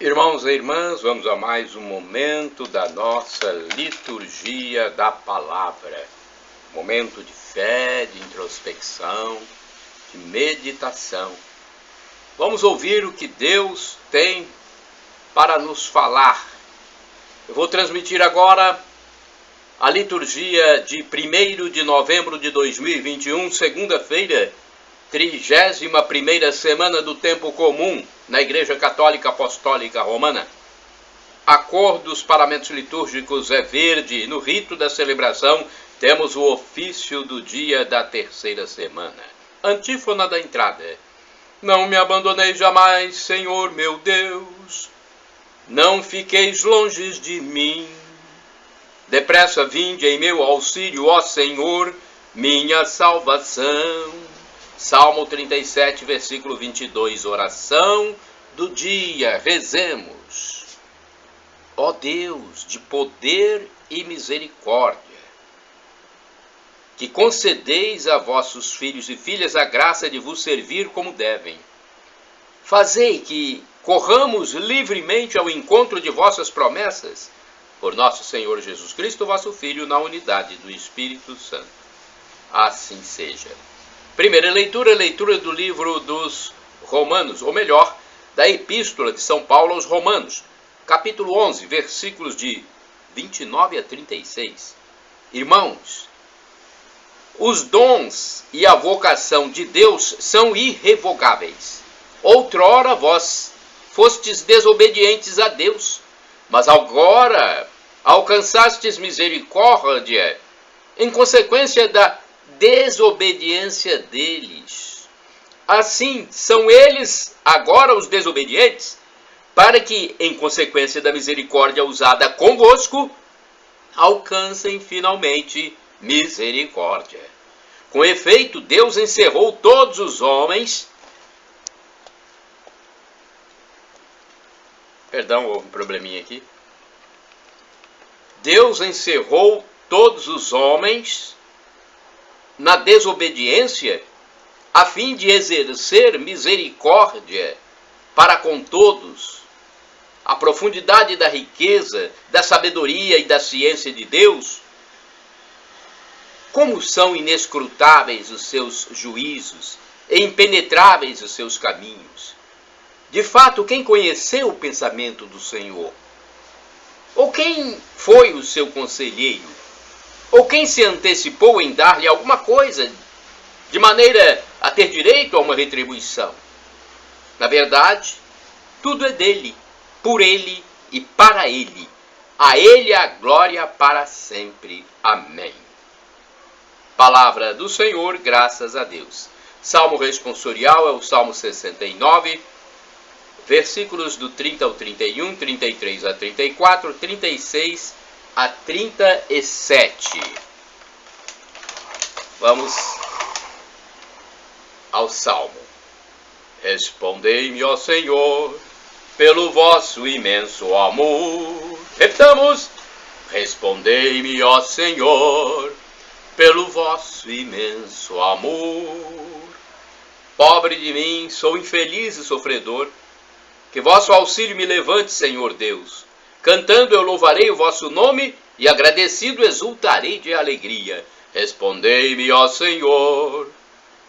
Irmãos e irmãs, vamos a mais um momento da nossa liturgia da palavra. Momento de fé, de introspecção, de meditação. Vamos ouvir o que Deus tem para nos falar. Eu vou transmitir agora a liturgia de 1º de novembro de 2021, segunda-feira, 31ª semana do tempo comum na Igreja Católica Apostólica Romana. A cor dos paramentos litúrgicos é verde. No rito da celebração temos o ofício do dia da terceira semana. Antífona da entrada. Não me abandoneis jamais, Senhor meu Deus. Não fiqueis longe de mim. Depressa vinde em meu auxílio, ó Senhor, minha salvação. Salmo 37, versículo 22, oração do dia, rezemos. Ó Deus de poder e misericórdia, que concedeis a vossos filhos e filhas a graça de vos servir como devem. Fazei que corramos livremente ao encontro de vossas promessas, por nosso Senhor Jesus Cristo, vosso Filho, na unidade do Espírito Santo. Assim seja. Primeira leitura, leitura do livro dos Romanos, ou melhor, da Epístola de São Paulo aos Romanos, capítulo 11, versículos de 29 a 36. Irmãos, os dons e a vocação de Deus são irrevogáveis. Outrora vós fostes desobedientes a Deus, mas agora alcançastes misericórdia em consequência da desobediência deles. Assim, são eles agora os desobedientes, para que, em consequência da misericórdia usada convosco, alcancem finalmente misericórdia. Com efeito, Deus encerrou todos os homens. Perdão, houve um probleminha aqui. Deus encerrou todos os homens na desobediência, a fim de exercer misericórdia para com todos. A profundidade da riqueza, da sabedoria e da ciência de Deus, como são inescrutáveis os seus juízos e impenetráveis os seus caminhos. De fato, quem conheceu o pensamento do Senhor? Ou quem foi o seu conselheiro? Ou quem se antecipou em dar-lhe alguma coisa, de maneira a ter direito a uma retribuição? Na verdade, tudo é dele, por ele e para ele. A ele a glória para sempre. Amém. Palavra do Senhor, graças a Deus. Salmo responsorial é o Salmo 69, versículos do 30 ao 31, 33 a 34, 36 a 37. Vamos ao Salmo. Respondei-me, ó Senhor, pelo vosso imenso amor. Repitamos. Respondei-me, ó Senhor, pelo vosso imenso amor. Pobre de mim, sou infeliz e sofredor. Que vosso auxílio me levante, Senhor Deus. Cantando eu louvarei o vosso nome e agradecido exultarei de alegria. Respondei-me, ó Senhor,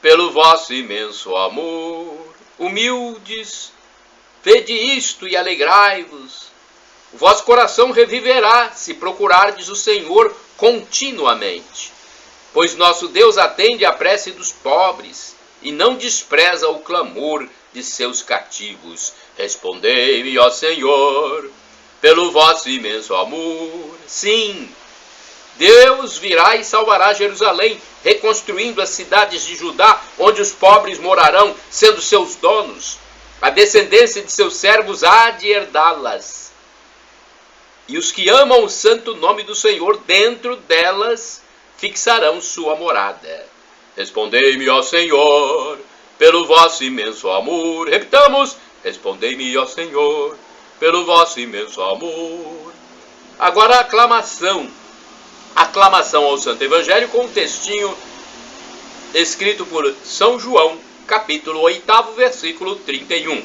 pelo vosso imenso amor. Humildes, vede isto e alegrai-vos. O vosso coração reviverá se procurardes o Senhor continuamente. Pois nosso Deus atende à prece dos pobres e não despreza o clamor de seus cativos. Respondei-me, ó Senhor, pelo vosso imenso amor. Sim, Deus virá e salvará Jerusalém, reconstruindo as cidades de Judá, onde os pobres morarão, sendo seus donos. A descendência de seus servos há de herdá-las. E os que amam o santo nome do Senhor, dentro delas fixarão sua morada. Respondei-me, ó Senhor, pelo vosso imenso amor. Repitamos. Respondei-me, ó Senhor, pelo vosso imenso amor. Agora a aclamação. Aclamação ao Santo Evangelho com um textinho escrito por São João, capítulo 8, versículo 31.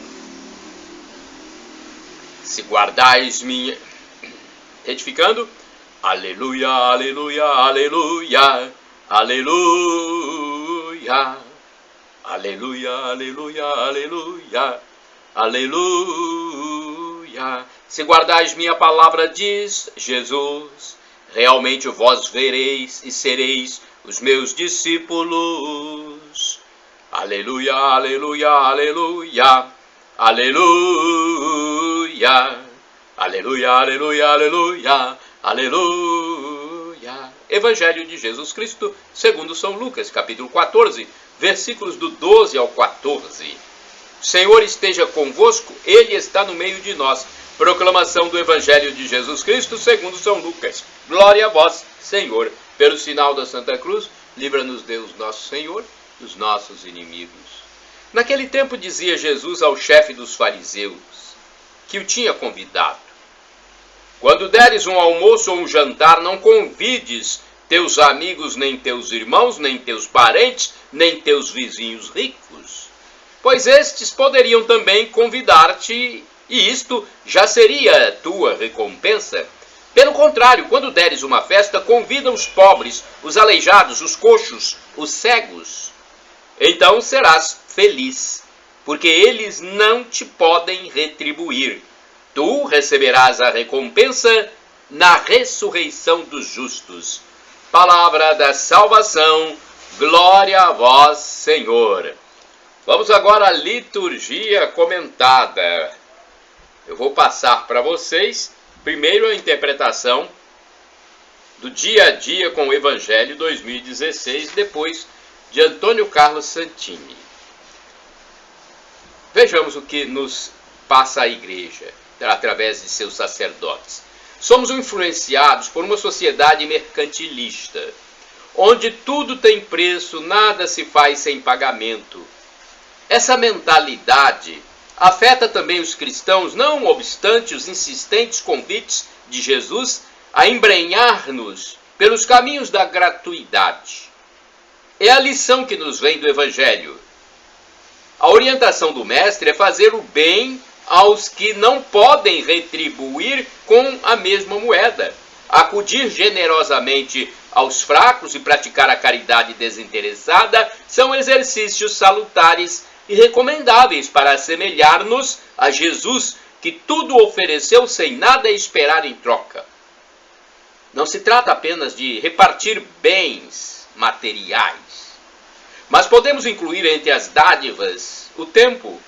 Se guardais minha... Retificando. Aleluia, aleluia, aleluia, aleluia. Aleluia, aleluia, aleluia, aleluia. Se guardais minha palavra, diz Jesus, realmente vós vereis e sereis os meus discípulos. Aleluia, aleluia, aleluia, aleluia. Aleluia, aleluia, aleluia, aleluia. Evangelho de Jesus Cristo, segundo São Lucas, capítulo 14, versículos do 12 ao 14. O Senhor esteja convosco, Ele está no meio de nós. Proclamação do Evangelho de Jesus Cristo, segundo São Lucas. Glória a vós, Senhor. Pelo sinal da Santa Cruz, livra-nos Deus nosso Senhor dos nossos inimigos. Naquele tempo dizia Jesus ao chefe dos fariseus, que o tinha convidado: quando deres um almoço ou um jantar, não convides teus amigos, nem teus irmãos, nem teus parentes, nem teus vizinhos ricos, pois estes poderiam também convidar-te, e isto já seria tua recompensa. Pelo contrário, quando deres uma festa, convida os pobres, os aleijados, os coxos, os cegos. Então serás feliz, porque eles não te podem retribuir. Tu receberás a recompensa na ressurreição dos justos. Palavra da salvação, glória a vós, Senhor. Vamos agora à liturgia comentada. Eu vou passar para vocês, primeiro, a interpretação do Dia a Dia com o Evangelho 2016, depois de Antônio Carlos Santini. Vejamos o que nos passa a Igreja através de seus sacerdotes. Somos influenciados por uma sociedade mercantilista, onde tudo tem preço, nada se faz sem pagamento. Essa mentalidade afeta também os cristãos, não obstante os insistentes convites de Jesus a embrenhar-nos pelos caminhos da gratuidade. É a lição que nos vem do Evangelho. A orientação do Mestre é fazer o bem aos que não podem retribuir com a mesma moeda, acudir generosamente aos fracos e praticar a caridade desinteressada são exercícios salutares e recomendáveis para assemelhar-nos a Jesus, que tudo ofereceu sem nada esperar em troca. Não se trata apenas de repartir bens materiais, mas podemos incluir entre as dádivas o tempo,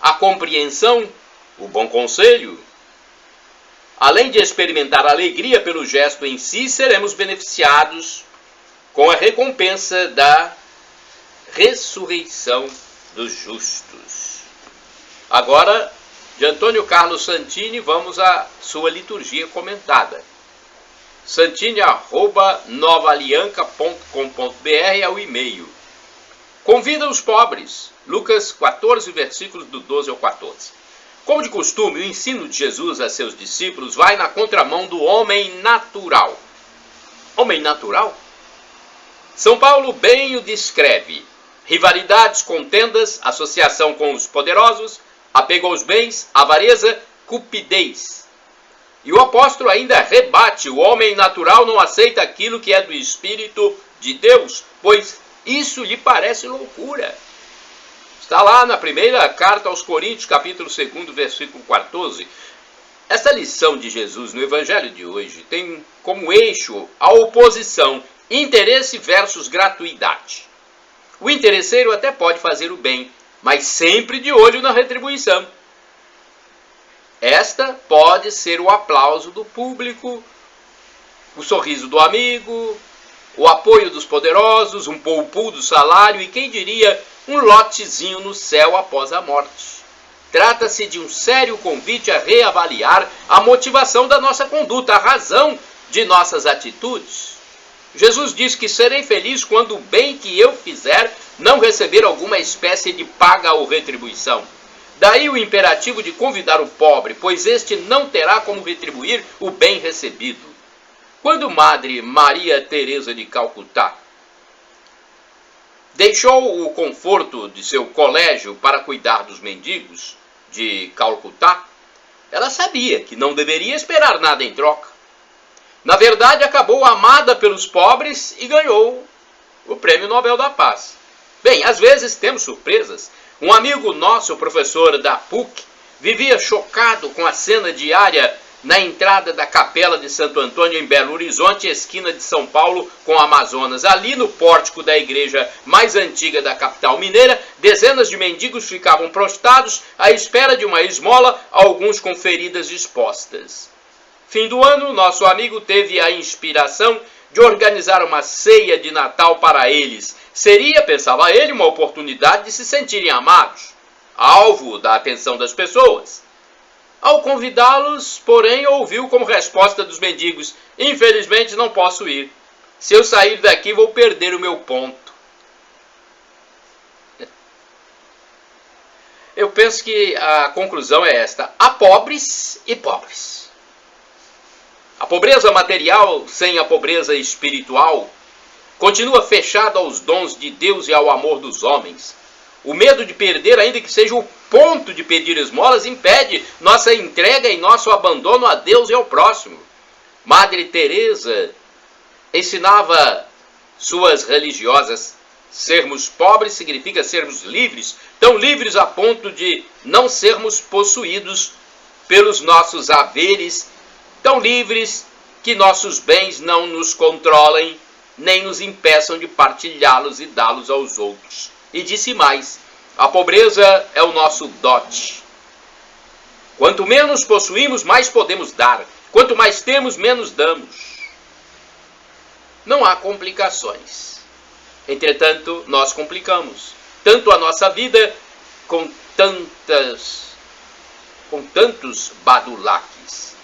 a compreensão, o bom conselho. Além de experimentar alegria pelo gesto em si, seremos beneficiados com a recompensa da ressurreição dos justos. Agora, de Antônio Carlos Santini, vamos à sua liturgia comentada. santini@novaalianca.com.br é o e-mail. Convida os pobres. Lucas 14, versículos do 12 ao 14. Como de costume, o ensino de Jesus a seus discípulos vai na contramão do homem natural. Homem natural? São Paulo bem o descreve. Rivalidades, contendas, associação com os poderosos, apego aos bens, avareza, cupidez. E o apóstolo ainda rebate: o homem natural não aceita aquilo que é do Espírito de Deus, pois isso lhe parece loucura. Está lá na primeira carta aos Coríntios, capítulo 2, versículo 14. Esta lição de Jesus no Evangelho de hoje tem como eixo a oposição interesse versus gratuidade. O interesseiro até pode fazer o bem, mas sempre de olho na retribuição. Esta pode ser o aplauso do público, o sorriso do amigo, o apoio dos poderosos, um poupu do salário e, quem diria, um lotezinho no céu após a morte. Trata-se de um sério convite a reavaliar a motivação da nossa conduta, a razão de nossas atitudes. Jesus diz que serei feliz quando o bem que eu fizer não receber alguma espécie de paga ou retribuição. Daí o imperativo de convidar o pobre, pois este não terá como retribuir o bem recebido. Quando Madre Maria Teresa de Calcutá deixou o conforto de seu colégio para cuidar dos mendigos de Calcutá, ela sabia que não deveria esperar nada em troca. Na verdade, acabou amada pelos pobres e ganhou o Prêmio Nobel da Paz. Bem, às vezes temos surpresas. Um amigo nosso, professor da PUC, vivia chocado com a cena diária na entrada da Capela de Santo Antônio em Belo Horizonte, esquina de São Paulo com Amazonas. Ali no pórtico da igreja mais antiga da capital mineira, dezenas de mendigos ficavam prostrados à espera de uma esmola, alguns com feridas expostas. Fim do ano, nosso amigo teve a inspiração de organizar uma ceia de Natal para eles. Seria, pensava ele, uma oportunidade de se sentirem amados, alvo da atenção das pessoas. Ao convidá-los, porém, ouviu como resposta dos mendigos: infelizmente não posso ir. Se eu sair daqui, vou perder o meu ponto. Eu penso que a conclusão é esta: há pobres e pobres. A pobreza material sem a pobreza espiritual continua fechada aos dons de Deus e ao amor dos homens. O medo de perder, ainda que seja o ponto de pedir esmolas, impede nossa entrega e nosso abandono a Deus e ao próximo. Madre Teresa ensinava suas religiosas: sermos pobres significa sermos livres, tão livres a ponto de não sermos possuídos pelos nossos haveres, tão livres que nossos bens não nos controlem, nem nos impeçam de partilhá-los e dá-los aos outros. E disse mais: a pobreza é o nosso dote. Quanto menos possuímos, mais podemos dar. Quanto mais temos, menos damos. Não há complicações. Entretanto, nós complicamos tanto a nossa vida com tantos badulaques.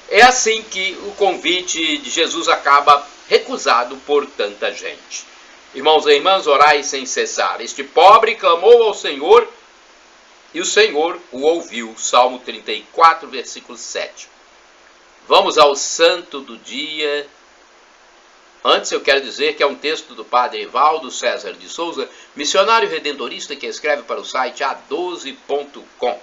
É assim que o convite de Jesus acaba recusado por tanta gente. Irmãos e irmãs, orai sem cessar. Este pobre clamou ao Senhor e o Senhor o ouviu. Salmo 34, versículo 7. Vamos ao santo do dia. Antes eu quero dizer que é um texto do padre Evaldo César de Souza, missionário redentorista que escreve para o site a12.com.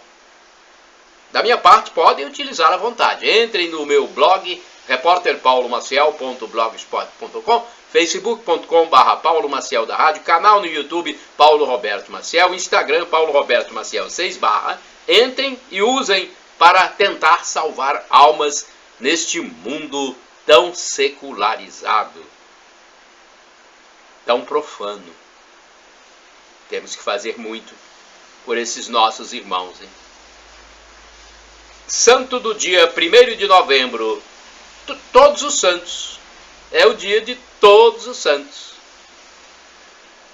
Da minha parte, podem utilizar à vontade. Entrem no meu blog, repórterpaulomaciel.blogspot.com, facebook.com/Paulo Maciel da Rádio, canal no YouTube Paulo Roberto Maciel, Instagram Paulo Roberto Maciel 6 /. Entrem e usem para tentar salvar almas neste mundo tão secularizado, tão profano. Temos que fazer muito por esses nossos irmãos, hein? Santo do dia 1º de novembro, todos os santos. É o dia de todos os santos.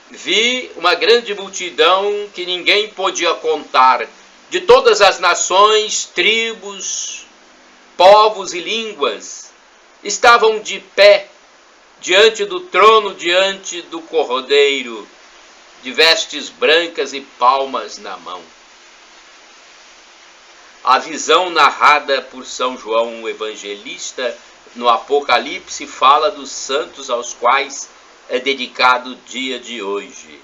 Vi uma grande multidão que ninguém podia contar, de todas as nações, tribos, povos e línguas. Estavam de pé diante do trono, diante do Cordeiro, de vestes brancas e palmas na mão. A visão narrada por São João o Evangelista no Apocalipse fala dos santos aos quais é dedicado o dia de hoje.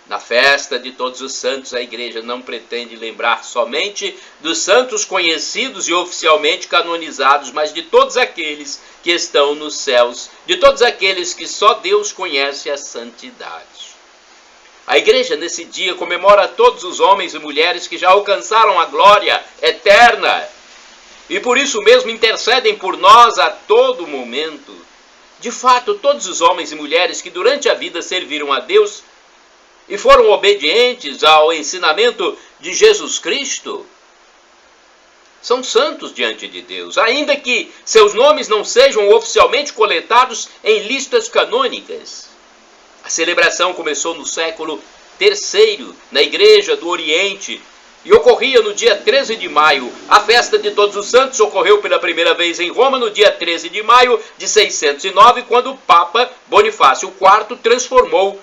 Na festa de todos os santos, a igreja não pretende lembrar somente dos santos conhecidos e oficialmente canonizados, mas de todos aqueles que estão nos céus, de todos aqueles que só Deus conhece a santidade. A igreja, nesse dia, comemora todos os homens e mulheres que já alcançaram a glória eterna e por isso mesmo intercedem por nós a todo momento. De fato, todos os homens e mulheres que durante a vida serviram a Deus e foram obedientes ao ensinamento de Jesus Cristo são santos diante de Deus, ainda que seus nomes não sejam oficialmente coletados em listas canônicas. A celebração começou no século III, na Igreja do Oriente, e ocorria no dia 13 de maio. A festa de Todos os Santos ocorreu pela primeira vez em Roma no dia 13 de maio de 609, quando o Papa Bonifácio IV transformou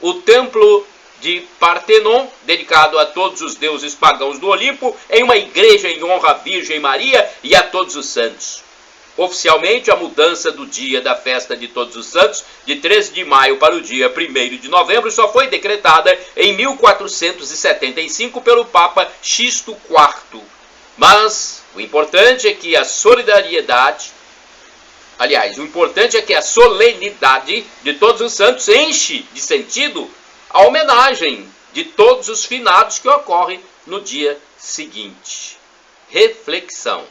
o templo de Partenon, dedicado a todos os deuses pagãos do Olimpo, em uma igreja em honra à Virgem Maria e a todos os santos. Oficialmente, a mudança do dia da festa de Todos os Santos, de 13 de maio para o dia 1º de novembro, só foi decretada em 1475 pelo Papa Sixto IV. Mas o importante é que a solidariedade, o importante é que a solenidade de Todos os Santos enche de sentido a homenagem de todos os finados que ocorre no dia seguinte. Reflexão.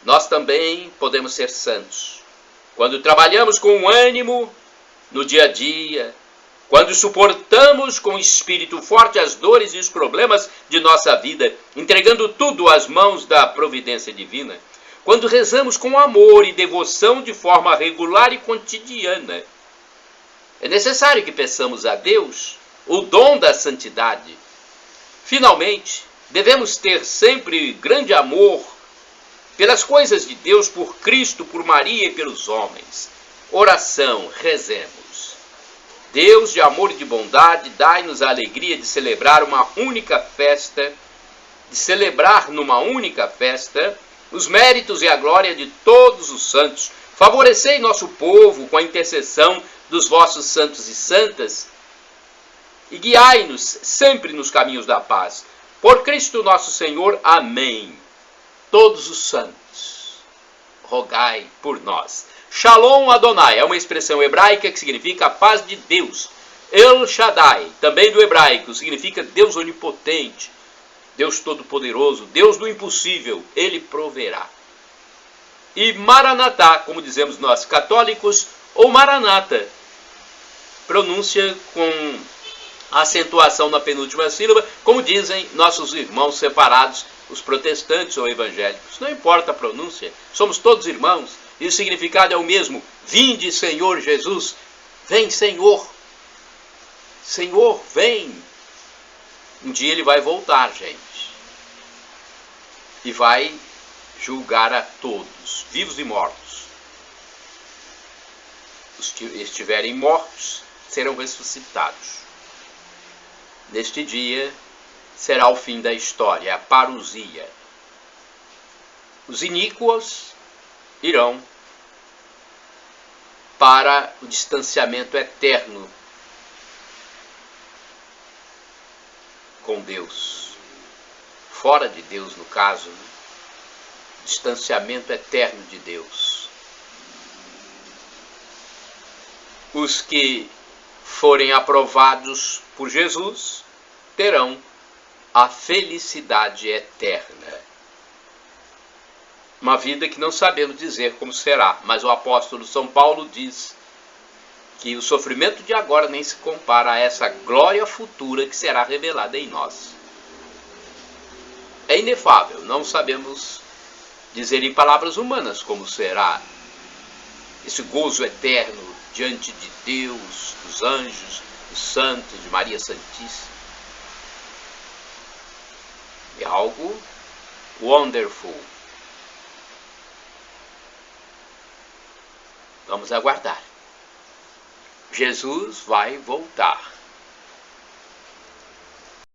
Nós também podemos ser santos quando trabalhamos com ânimo no dia a dia, quando suportamos com espírito forte as dores e os problemas de nossa vida, entregando tudo às mãos da providência divina, quando rezamos com amor e devoção de forma regular e cotidiana. É necessário que peçamos a Deus o dom da santidade. Finalmente, devemos ter sempre grande amor pelas coisas de Deus, por Cristo, por Maria e pelos homens. Oração, rezemos. Deus de amor e de bondade, dai-nos a alegria de celebrar numa única festa os méritos e a glória de todos os santos. Favorecei nosso povo com a intercessão dos vossos santos e santas e guiai-nos sempre nos caminhos da paz. Por Cristo nosso Senhor. Amém. Todos os santos, rogai por nós. Shalom Adonai é uma expressão hebraica que significa a paz de Deus. El Shaddai, também do hebraico, significa Deus onipotente, Deus todo-poderoso, Deus do impossível, Ele proverá. E Maranatá, como dizemos nós católicos, ou Maranata, pronúncia com acentuação na penúltima sílaba, como dizem nossos irmãos separados, os protestantes ou evangélicos. Não importa a pronúncia, somos todos irmãos, e o significado é o mesmo. Vinde, Senhor Jesus, vem, Senhor. Senhor, vem. Um dia ele vai voltar, gente, e vai julgar a todos, vivos e mortos. Os que estiverem mortos serão ressuscitados. Neste dia será o fim da história, a parousia. Os iníquos irão para o distanciamento eterno com Deus. Fora de Deus, no caso, né? Distanciamento eterno de Deus. Os que forem aprovados por Jesus terão a felicidade eterna. Uma vida que não sabemos dizer como será, mas o apóstolo São Paulo diz que o sofrimento de agora nem se compara a essa glória futura que será revelada em nós. É inefável, não sabemos dizer em palavras humanas como será esse gozo eterno diante de Deus, dos anjos, dos santos, de Maria Santíssima. É algo wonderful. Vamos aguardar. Jesus vai voltar.